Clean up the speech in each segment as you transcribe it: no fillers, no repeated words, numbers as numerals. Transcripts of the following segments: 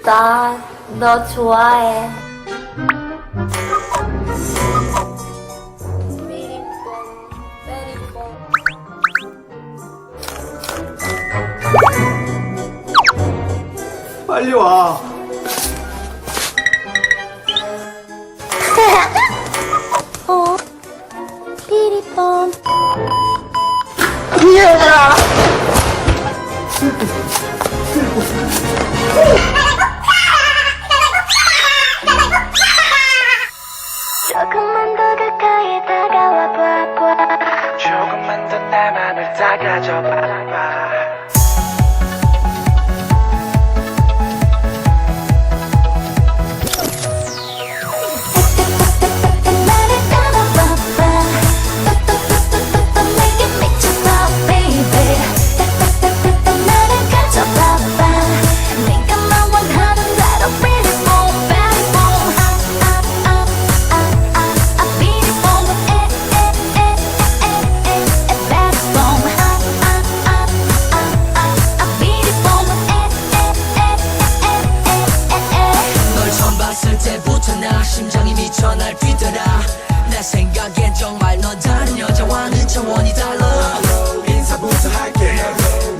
나 너 좋아해. 빨리 와. 피리pom. 얘들아. 조금만 더 가까이 다가와 봐봐. 조금만 더 내 맘을 다가져 봐봐. 나를 따라와봐. 또또또또또 내게 미쳐봐 baby. 나를 가져봐봐. 네가 원하는 대로 pretty boom, bad boom. pretty boom, bad boom. pretty boom, 널 처음 봤을 때부터 나 심장이 미쳐 날 뛰더라. 내 생각엔 정말 넌 다른 여자와는 차원이 달라. 인사부터 할게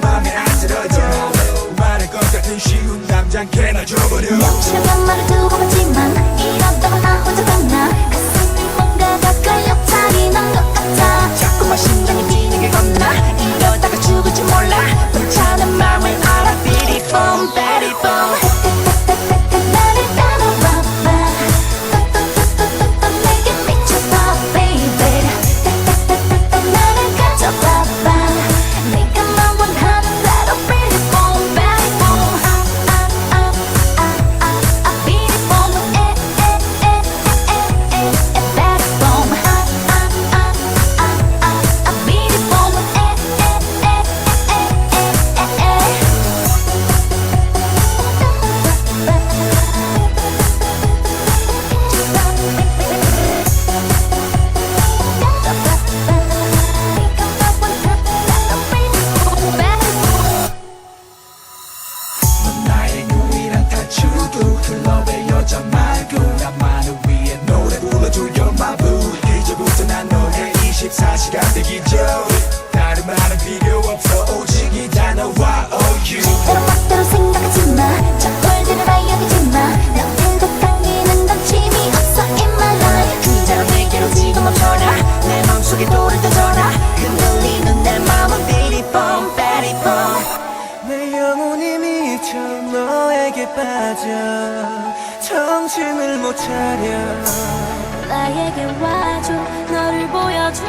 맘에 안 들어져 말할 것 같은 쉬운 남잔 걔나 줘버려 명치는 말을 두고 봤지만 이러다가 나 혼자 갔나. 가슴이 뭔가가 끌려 타기 난 것 같아. 자꾸만 심장이 뛰는 게 겁나. 이러다가 죽을지 몰라. 불타는 마음을 알아. Beat it boom, beat it boom. 나를 따라와봐. 또또또또또 내게 미쳐봐 baby. 나를 가져봐봐. 네가 원하는 대로 pretty boom, bad boom. pretty boom, bad boom. pretty boom, 넌 나의 유일한 탈출구 클럽의 여자 말고 나만을 위해 노래 불러줘 You're my boo 이제부터 난 너의 24시간 대기죠 다른 말은 필요 없어 오직 이 단어와 OU 때로 멋대로 생각하지마. 짝돌들을 알려주지마. 난 계속 당기는 건 재미없어 in my life. 그대로 내게로 지금 멈춰라. 내 맘속에 돌을 던져라. 흔들리는 내 마음은 Beat it boom, beat it boom. 내 영혼이 미쳐 너에게 빠져 정신을 못 차려. 나에게 와줘. 너를 보여줘.